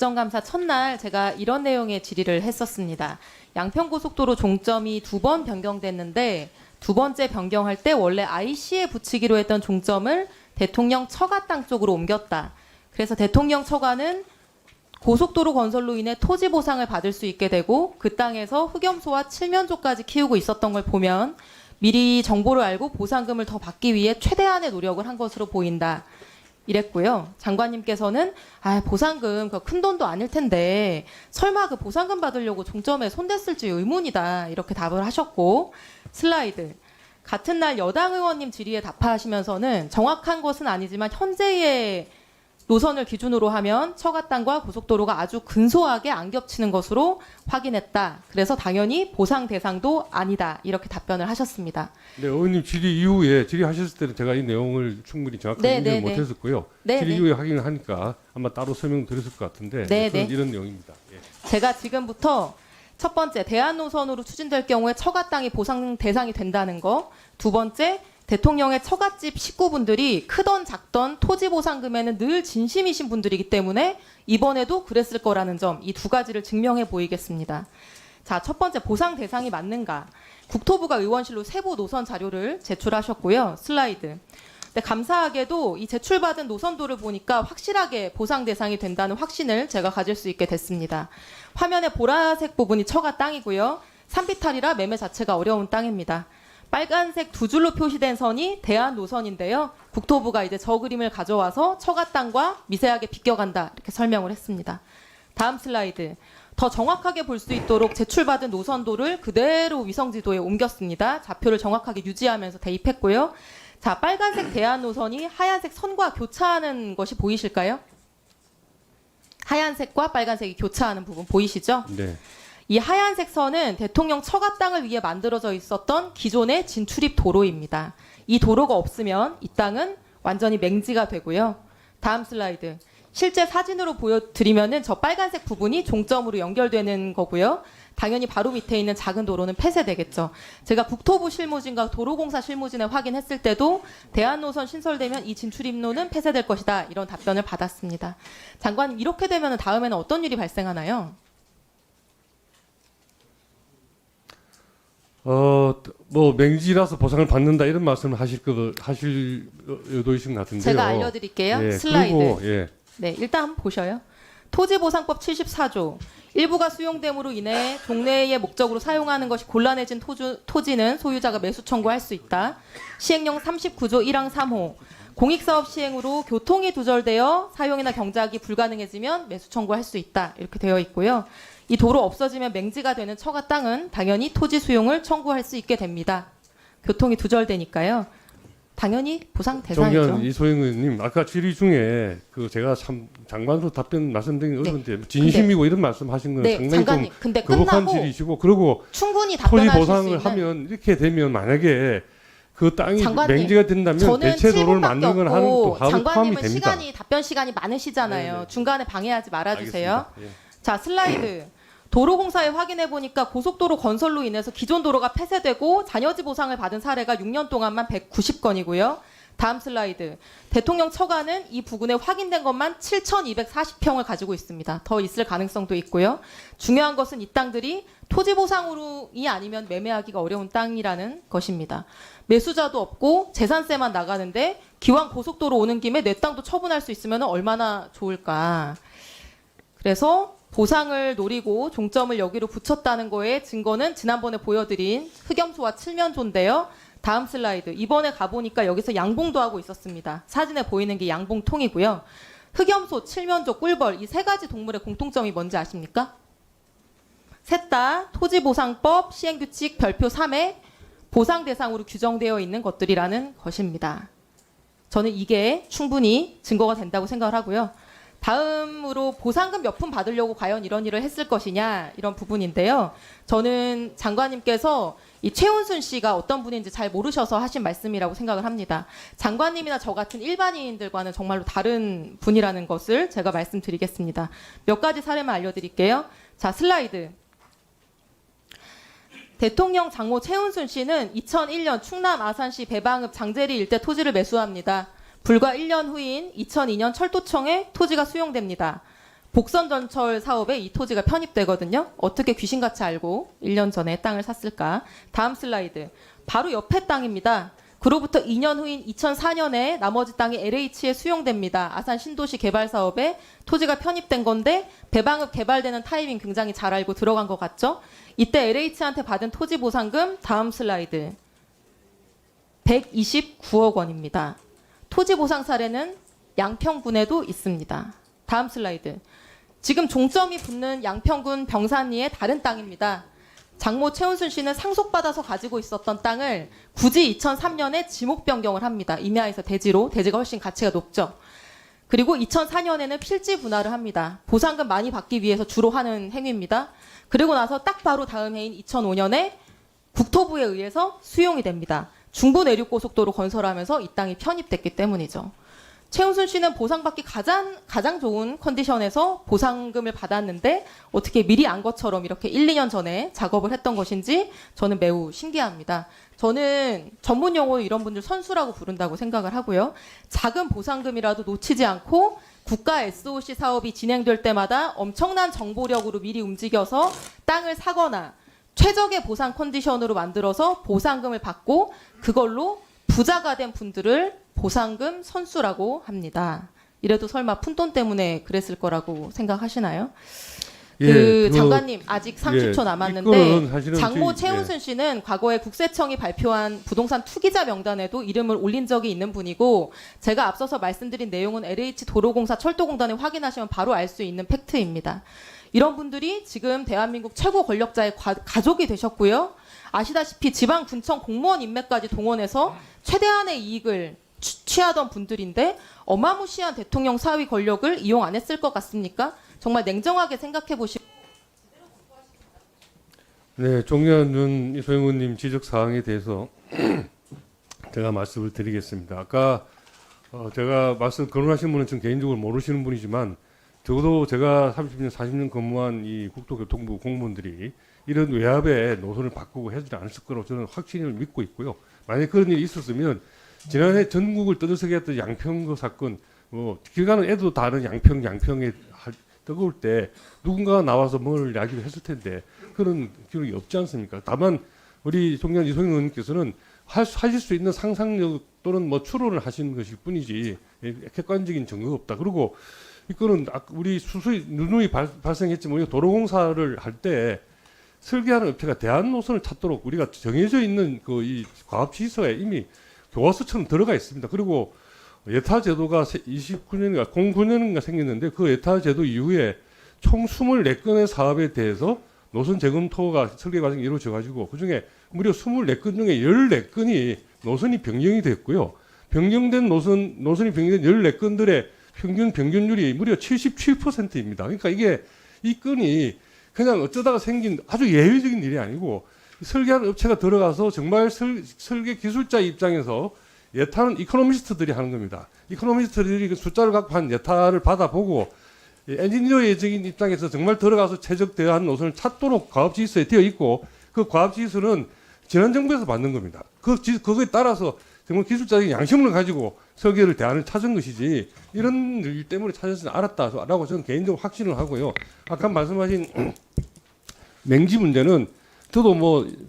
국정감사 첫날 제가 이런 내용의 질의를 했었습니다. 양평고속도로 종점이 2번 변경됐는데 두 번째 변경할 때 원래 IC에 붙이기로 했던 종점을 대통령 처가 땅 쪽으로 옮겼다. 그래서 대통령 처가는 고속도로 건설로 인해 토지 보상을 받을 수 있게 되고 그 땅에서 흑염소와 칠면조까지 키우고 있었던 걸 보면 미리 정보를 알고 보상금을 더 받기 위해 최대한의 노력을 한 것으로 보인다. 이랬고요. 장관님께서는 보상금 그 큰 돈도 아닐 텐데 설마 그 보상금 받으려고 종점에 손댔을지 의문이다. 이렇게 답을 하셨고 슬라이드. 같은 날 여당 의원님 질의에 답하시면서는 정확한 것은 아니지만 현재의 노선을 기준으로 하면 처가 땅과 고속도로가 아주 근소하게 안 겹치는 것으로 확인했다. 그래서 당연히 보상 대상도 아니다. 이렇게 답변을 하셨습니다. 네, 의원님 질의 이후에 질의하셨을 때는 제가 이 내용을 충분히 정확하게 인지를 못했었고요. 질의 이후에 확인을 하니까 아마 따로 설명드렸을 것 같은데 이런 내용입니다. 예. 제가 지금부터 첫 번째 대안 노선으로 추진될 경우에 처가 땅이 보상 대상이 된다는 거. 두 번째 대통령의 처갓집 식구분들이 크던 작던 토지 보상금에는 늘 진심이신 분들이기 때문에 이번에도 그랬을 거라는 점, 이 두 가지를 증명해 보이겠습니다. 자, 첫 번째 보상 대상이 맞는가? 국토부가 의원실로 세부 노선 자료를 제출하셨고요. 슬라이드. 근데 감사하게도 이 제출받은 노선도를 보니까 확실하게 보상 대상이 된다는 확신을 제가 가질 수 있게 됐습니다. 화면의 보라색 부분이 처가 땅이고요. 산비탈이라 매매 자체가 어려운 땅입니다. 빨간색 두 줄로 표시된 선이 대안 노선인데요. 국토부가 이제 저 그림을 가져와서 처가 땅과 미세하게 비껴간다 이렇게 설명을 했습니다. 다음 슬라이드. 더 정확하게 볼 수 있도록 제출받은 노선도를 그대로 위성지도에 옮겼습니다. 좌표를 정확하게 유지하면서 대입했고요. 자, 빨간색 대안 노선이 하얀색 선과 교차하는 것이 보이실까요? 하얀색과 빨간색이 교차하는 부분 보이시죠? 네. 이 하얀색 선은 대통령 처가 땅을 위해 만들어져 있었던 기존의 진출입 도로입니다. 이 도로가 없으면 이 땅은 완전히 맹지가 되고요. 다음 슬라이드. 실제 사진으로 보여드리면은 저 빨간색 부분이 종점으로 연결되는 거고요. 당연히 바로 밑에 있는 작은 도로는 폐쇄되겠죠. 제가 국토부 실무진과 도로공사 실무진에 확인했을 때도 대안노선 신설되면 이 진출입로는 폐쇄될 것이다. 이런 답변을 받았습니다. 장관님, 이렇게 되면 다음에는 어떤 일이 발생하나요? 뭐 맹지라서 보상을 받는다 이런 말씀을 하실 의도이신 것 같은데요. 제가 알려드릴게요. 예, 슬라이드. 그리고, 예. 네, 일단 한번 보셔요. 토지보상법 74조. 일부가 수용됨으로 인해 종래의 목적으로 사용하는 것이 곤란해진 토지는 소유자가 매수 청구할 수 있다. 시행령 39조 1항 3호. 공익사업 시행으로 교통이 두절되어 사용이나 경작이 불가능해지면 매수 청구할 수 있다. 이렇게 되어 있고요. 이 도로 없어지면 맹지가 되는 처가 땅은 당연히 토지 수용을 청구할 수 있게 됩니다. 교통이 두절되니까요. 당연히 보상 대상이죠. 정의원 이소영 의원님, 아까 질의 중에 그 제가 참 장관으로 답변 말씀드리기 어려운데 진심이고 이런 말씀하신 건 상당히 장관님, 좀 근데 거북한 끝나고 질의시고 그리고 충분히 토지 답변하실 수 보상을 있는 하면 이렇게 되면 만약에 그 땅이 장관님, 맹지가 된다면 대체 도로를 만드는 건 하는 또 포함이 장관님은 됩니다. 답변 시간이 많으시잖아요. 네네. 중간에 방해하지 말아주세요. 알겠습니다. 예. 자, 슬라이드. 도로공사에 확인해 보니까 고속도로 건설로 인해서 기존 도로가 폐쇄되고 잔여지 보상을 받은 사례가 6년 동안만 190건이고요. 다음 슬라이드. 대통령 처가는 이 부근에 확인된 것만 7,240평을 가지고 있습니다. 더 있을 가능성도 있고요. 중요한 것은 이 땅들이 토지 보상으로이 아니면 매매하기가 어려운 땅이라는 것입니다. 매수자도 없고 재산세만 나가는데 기왕 고속도로 오는 김에 내 땅도 처분할 수 있으면 얼마나 좋을까. 그래서 보상을 노리고 종점을 여기로 붙였다는 거에 증거는 지난번에 보여드린 흑염소와 칠면조인데요. 다음 슬라이드. 이번에 가보니까 여기서 양봉도 하고 있었습니다. 사진에 보이는 게 양봉통이고요. 흑염소, 칠면조, 꿀벌 이 세 가지 동물의 공통점이 뭔지 아십니까? 셋 다 토지보상법 시행규칙 별표 3에 보상 대상으로 규정되어 있는 것들이라는 것입니다. 저는 이게 충분히 증거가 된다고 생각을 하고요. 다음으로 보상금 몇 푼 받으려고 과연 이런 일을 했을 것이냐 이런 부분인데요. 저는 장관님께서 이 최은순 씨가 어떤 분인지 잘 모르셔서 하신 말씀이라고 생각을 합니다. 장관님이나 저 같은 일반인들과는 정말로 다른 분이라는 것을 제가 말씀드리겠습니다. 몇 가지 사례만 알려드릴게요. 자, 슬라이드. 대통령 장모 최은순 씨는 2001년 충남 아산시 배방읍 장제리 일대 토지를 매수합니다. 불과 1년 후인 2002년 철도청에 토지가 수용됩니다. 복선전철 사업에 이 토지가 편입되거든요. 어떻게 귀신같이 알고 1년 전에 땅을 샀을까? 다음 슬라이드. 바로 옆에 땅입니다. 그로부터 2년 후인 2004년에 나머지 땅이 LH에 수용됩니다. 아산 신도시 개발 사업에 토지가 편입된 건데 배방읍 개발되는 타이밍 굉장히 잘 알고 들어간 것 같죠? 이때 LH한테 받은 토지 보상금 다음 슬라이드. 129억 원입니다. 토지 보상 사례는 양평군에도 있습니다. 다음 슬라이드. 지금 종점이 붙는 양평군 병산리의 다른 땅입니다. 장모 최은순 씨는 상속받아서 가지고 있었던 땅을 굳이 2003년에 지목 변경을 합니다. 임야에서 대지로. 대지가 훨씬 가치가 높죠. 그리고 2004년에는 필지 분할을 합니다. 보상금 많이 받기 위해서 주로 하는 행위입니다. 그리고 나서 딱 바로 다음 해인 2005년에 국토부에 의해서 수용이 됩니다. 중부내륙고속도로 건설하면서 이 땅이 편입됐기 때문이죠. 최은순 씨는 보상받기 가장 좋은 컨디션에서 보상금을 받았는데 어떻게 미리 안 것처럼 이렇게 1, 2년 전에 작업을 했던 것인지 저는 매우 신기합니다. 저는 전문 용어로 이런 분들 선수라고 부른다고 생각을 하고요. 작은 보상금이라도 놓치지 않고 국가 SOC 사업이 진행될 때마다 엄청난 정보력으로 미리 움직여서 땅을 사거나 최적의 보상 컨디션으로 만들어서 보상금을 받고 그걸로 부자가 된 분들을 보상금 선수라고 합니다. 이래도 설마 푼돈 때문에 그랬을 거라고 생각하시나요? 예, 장관님 아직 30초 남았는데 장모 최은순 씨는 과거에 국세청이 발표한 부동산 투기자 명단에도 이름을 올린 적이 있는 분이고 제가 앞서서 말씀드린 내용은 LH 도로공사 철도공단에 확인하시면 바로 알 수 있는 팩트입니다. 이런 분들이 지금 대한민국 최고 권력자의 가족이 되셨고요. 아시다시피 지방군청 공무원 인맥까지 동원해서 최대한의 이익을 취하던 분들인데 어마무시한 대통령 사위 권력을 이용 안 했을 것 같습니까? 정말 냉정하게 생각해 보시고. 네, 종려는 이소영 의원님 지적 사항에 대해서 제가 말씀을 드리겠습니다. 아까 제가 거론하신 분은 좀 개인적으로 모르시는 분이지만 적어도 제가 30년, 40년 근무한 이 국토교통부 공무원들이 이런 외압의 노선을 바꾸고 해주지 않았을 거라고 저는 확신을 믿고 있고요. 만약에 그런 일이 있었으면 지난해 전국을 떠들썩게 했던 양평 사건, 길 가는 애도 다른 양평에 뜨거울 때 누군가가 나와서 뭘 이야기를 했을 텐데 그런 기록이 없지 않습니까? 다만 우리 종년 이소영 의원님께서는 하실 수 있는 상상력 또는 추론을 하시는 것일 뿐이지 객관적인 증거가 없다. 그리고 이거는 우리 수수이 누누이 발생했지만 우리가 도로공사를 할 때 설계하는 업체가 대안 노선을 찾도록 우리가 정해져 있는 이 과업지서에 이미 교과서처럼 들어가 있습니다. 그리고 예타 제도가 29년인가 09년인가 생겼는데 그 예타 제도 이후에 총 24건의 사업에 대해서 노선 재검토가 설계 과정이 이루어져 가지고 그중에 무려 24건 중에 14건이 노선이 변경이 됐고요. 변경된 노선이 변경된 14건들의 평균 변경률이 무려 77%입니다. 그러니까 이 건이 그냥 어쩌다가 생긴 아주 예외적인 일이 아니고 설계하는 업체가 들어가서 정말 설계 기술자 입장에서 예타는 이코노미스트들이 하는 겁니다. 이코노미스트들이 그 숫자를 갖고 한 예타를 받아보고 엔지니어적인 입장에서 정말 들어가서 최적대한 노선을 찾도록 과업지휘서에 되어 있고 그 과업지휘서는 지난 정부에서 만든 겁니다. 그거에 따라서 정말 기술자적인 양심을 가지고 설계를 대안을 찾은 것이지 이런 일 때문에 찾았으면 알았다라고 저는 개인적으로 확신을 하고요. 아까 말씀하신 맹지 문제는 저도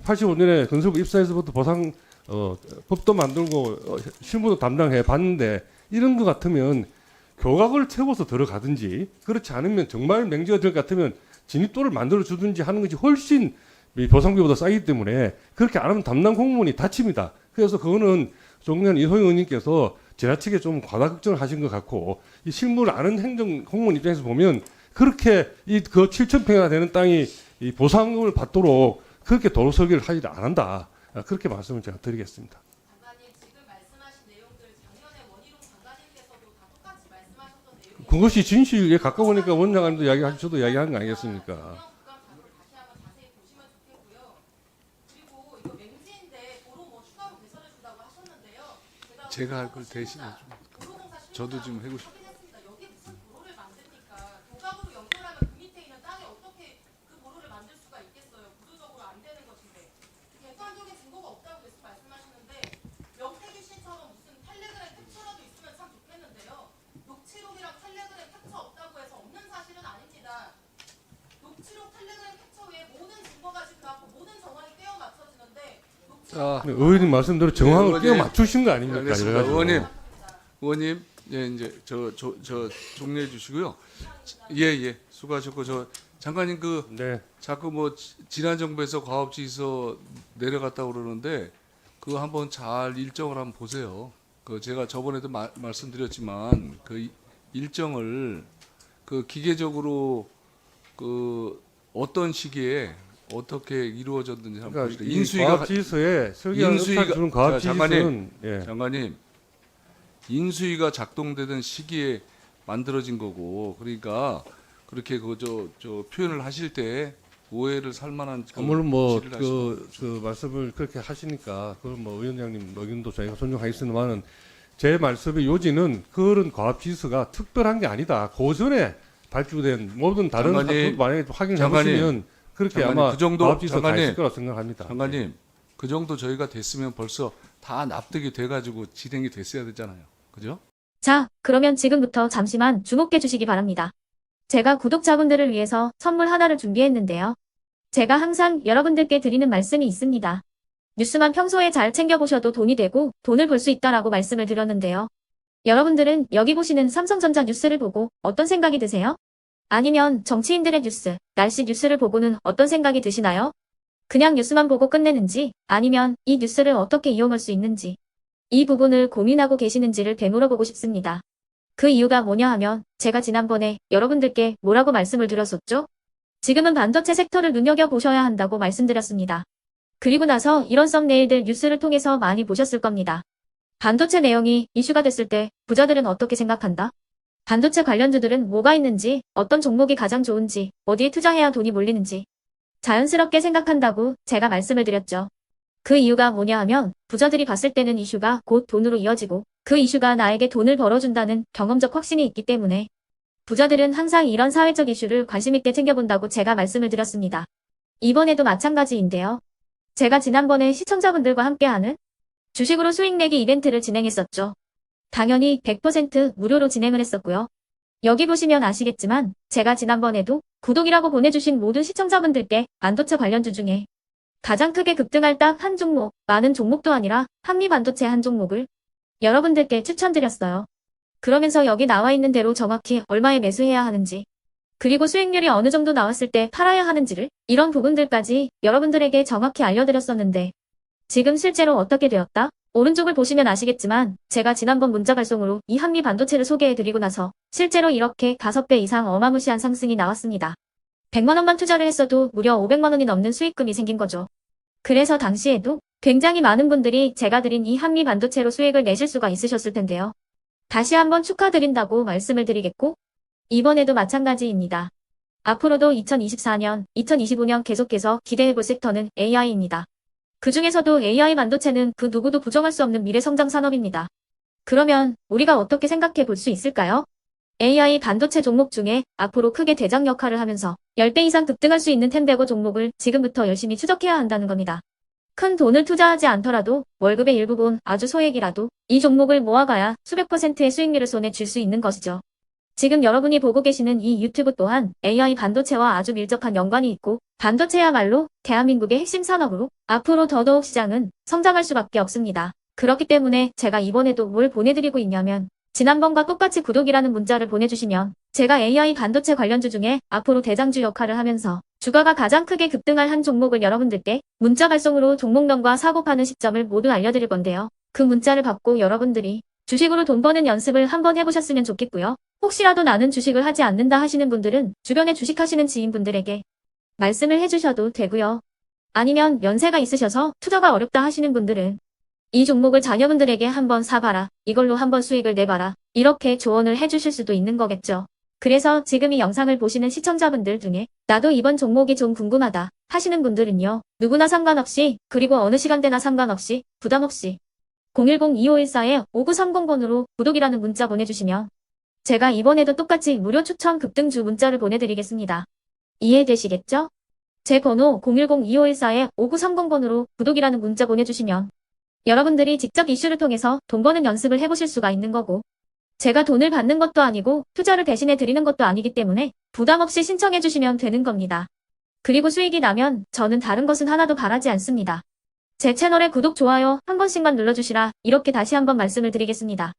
85년에 건설부 입사해서부터 보상 법도 만들고 실무도 담당해 봤는데 이런 것 같으면 교각을 채워서 들어가든지 그렇지 않으면 정말 맹지가 될 것 같으면 진입도를 만들어 주든지 하는 것이 훨씬 보상비보다 싸기 때문에 그렇게 안 하면 담당 공무원이 다칩니다. 그래서 그거는 종년 이소영 의원님께서 지나치게 좀 과다 걱정을 하신 것 같고 이 실무를 아는 행정 공무원 입장에서 보면 그렇게 그 7,000평이나 되는 땅이 이 보상금을 받도록 그렇게 도로 설계를 하지 않는다. 그렇게 말씀을 제가 드리겠습니다. 장관님 지금 말씀하신 내용들 작년에 원희룡 장관님께서도 다 똑같이 말씀하셨던 내용이 그것이 진실에 가까우니까 원장님도 이야기하시고 저도 이야기하는 거 아니겠습니까? 제가 할 걸 대신해 좀. 저도 좀 해고 싶어요. 여기 무슨 도로를 만듭니까? 교각으로 연결하면 그 밑에 있는 땅에 어떻게 그 도로를 만들 수가 있겠어요? 구조적으로 안 되는 것인데 객관적인 증거가 없다고 계속 말씀하시는데 명태규 씨처럼 무슨 텔레그램 캡처라도 있으면 참 좋겠는데요. 녹취록이랑 텔레그램 캡처 없다고 해서 없는 사실은 아니. 녹취록 텔레그램 캡처 외에 모든 증거가 지금 나왔고 모든 정황이 떼어 맞춰지는데 자, 의원님 말씀대로 정황을 의원님. 끼워 맞추신 거 아닙니까? 알겠습니다. 이래가지고. 의원님, 예, 이제 저 종료해 주시고요. 예, 수고하셨고 저 장관님 그 네. 자꾸 뭐 지난 정부에서 과업지에서 내려갔다고 그러는데 그거 한번 잘 일정을 한번 보세요. 그 제가 저번에도 말씀드렸지만 그 일정을 그 기계적으로 그 어떤 시기에 어떻게 이루어졌는지 한번 그러니까 보시죠. 인수위가 과업지수에 설계한 인수위가- 주는 자, 과업지수는 예. 장관님, 인수위가 작동되던 시기에 만들어진 거고, 그러니까 그렇게 저 표현을 하실 때 오해를 살 만한 물론 뭐 지시를 하시고. 그 말씀을 그렇게 하시니까 그건 뭐 의원장님 의견도 저희가 존중하겠습니다만은 제 말씀의 요지는 그런 과업지수가 특별한 게 아니다. 고전에 발주된 모든 다른 장관님, 학교도 만약에 확인해 장관님, 보시면 그렇게 장관님, 아마 그 정도- 과업지수가 다 장관님, 있을 거라고 생각합니다. 장관님, 그 정도 저희가 됐으면 벌써 다 납득이 돼가지고 진행이 됐어야 되잖아요. 그죠? 자, 그러면 지금부터 잠시만 주목해 주시기 바랍니다. 제가 구독자분들을 위해서 선물 하나를 준비했는데요. 제가 항상 여러분들께 드리는 말씀이 있습니다. 뉴스만 평소에 잘 챙겨보셔도 돈이 되고 돈을 벌 수 있다라고 말씀을 드렸는데요. 여러분들은 여기 보시는 삼성전자 뉴스를 보고 어떤 생각이 드세요? 아니면 정치인들의 뉴스, 날씨 뉴스를 보고는 어떤 생각이 드시나요? 그냥 뉴스만 보고 끝내는지 아니면 이 뉴스를 어떻게 이용할 수 있는지 이 부분을 고민하고 계시는지를 되물어보고 싶습니다. 그 이유가 뭐냐 하면 제가 지난번에 여러분들께 뭐라고 말씀을 드렸었죠? 지금은 반도체 섹터를 눈여겨보셔야 한다고 말씀드렸습니다. 그리고 나서 이런 썸네일들 뉴스를 통해서 많이 보셨을 겁니다. 반도체 내용이 이슈가 됐을 때 부자들은 어떻게 생각한다? 반도체 관련주들은 뭐가 있는지, 어떤 종목이 가장 좋은지, 어디에 투자해야 돈이 몰리는지 자연스럽게 생각한다고 제가 말씀을 드렸죠. 그 이유가 뭐냐 하면 부자들이 봤을 때는 이슈가 곧 돈으로 이어지고 그 이슈가 나에게 돈을 벌어준다는 경험적 확신이 있기 때문에 부자들은 항상 이런 사회적 이슈를 관심 있게 챙겨본다고 제가 말씀을 드렸습니다. 이번에도 마찬가지인데요. 제가 지난번에 시청자분들과 함께하는 주식으로 수익 내기 이벤트를 진행했었죠. 당연히 100% 무료로 진행을 했었고요. 여기 보시면 아시겠지만 제가 지난번에도 구독이라고 보내주신 모든 시청자분들께 반도체 관련주 중에 가장 크게 급등할 딱 한 종목, 많은 종목도 아니라 한미반도체 한 종목을 여러분들께 추천드렸어요. 그러면서 여기 나와 있는 대로 정확히 얼마에 매수해야 하는지, 그리고 수익률이 어느 정도 나왔을 때 팔아야 하는지를 이런 부분들까지 여러분들에게 정확히 알려드렸었는데 지금 실제로 어떻게 되었다? 오른쪽을 보시면 아시겠지만 제가 지난번 문자 발송으로 이 한미반도체를 소개해드리고 나서 실제로 이렇게 5배 이상 어마무시한 상승이 나왔습니다. 100만 원만 투자를 했어도 무려 500만 원이 넘는 수익금이 생긴 거죠. 그래서 당시에도 굉장히 많은 분들이 제가 드린 이 한미 반도체로 수익을 내실 수가 있으셨을 텐데요. 다시 한번 축하드린다고 말씀을 드리겠고 이번에도 마찬가지입니다. 앞으로도 2024년, 2025년 계속해서 기대해볼 섹터는 AI입니다. 그 중에서도 AI 반도체는 그 누구도 부정할 수 없는 미래 성장 산업입니다. 그러면 우리가 어떻게 생각해 볼 수 있을까요? AI 반도체 종목 중에 앞으로 크게 대장 역할을 하면서 10배 이상 급등할 수 있는 템베고 종목을 지금부터 열심히 추적해야 한다는 겁니다. 큰 돈을 투자하지 않더라도 월급의 일부분 아주 소액이라도 이 종목을 모아가야 수백 %의 수익률을 손에 쥘 수 있는 것이죠. 지금 여러분이 보고 계시는 이 유튜브 또한 AI 반도체와 아주 밀접한 연관이 있고 반도체야말로 대한민국의 핵심 산업으로 앞으로 더더욱 시장은 성장할 수밖에 없습니다. 그렇기 때문에 제가 이번에도 뭘 보내드리고 있냐면 지난번과 똑같이 구독이라는 문자를 보내주시면 제가 AI 반도체 관련주 중에 앞으로 대장주 역할을 하면서 주가가 가장 크게 급등할 한 종목을 여러분들께 문자 발송으로 종목명과 사고 파는 시점을 모두 알려드릴 건데요. 그 문자를 받고 여러분들이 주식으로 돈 버는 연습을 한번 해보셨으면 좋겠고요. 혹시라도 나는 주식을 하지 않는다 하시는 분들은 주변에 주식하시는 지인분들에게 말씀을 해주셔도 되고요. 아니면 연세가 있으셔서 투자가 어렵다 하시는 분들은 이 종목을 자녀분들에게 한번 사봐라. 이걸로 한번 수익을 내봐라. 이렇게 조언을 해주실 수도 있는 거겠죠. 그래서 지금 이 영상을 보시는 시청자분들 중에 나도 이번 종목이 좀 궁금하다 하시는 분들은요. 누구나 상관없이 그리고 어느 시간대나 상관없이 부담없이 010-2514-5930번으로 구독이라는 문자 보내주시면 제가 이번에도 똑같이 무료 추천 급등주 문자를 보내드리겠습니다. 이해되시겠죠? 제 번호 010-2514-5930번으로 구독이라는 문자 보내주시면 여러분들이 직접 이슈를 통해서 돈 버는 연습을 해보실 수가 있는 거고 제가 돈을 받는 것도 아니고 투자를 대신해 드리는 것도 아니기 때문에 부담 없이 신청해 주시면 되는 겁니다. 그리고 수익이 나면 저는 다른 것은 하나도 바라지 않습니다. 제 채널에 구독, 좋아요 한 번씩만 눌러주시라 이렇게 다시 한번 말씀을 드리겠습니다.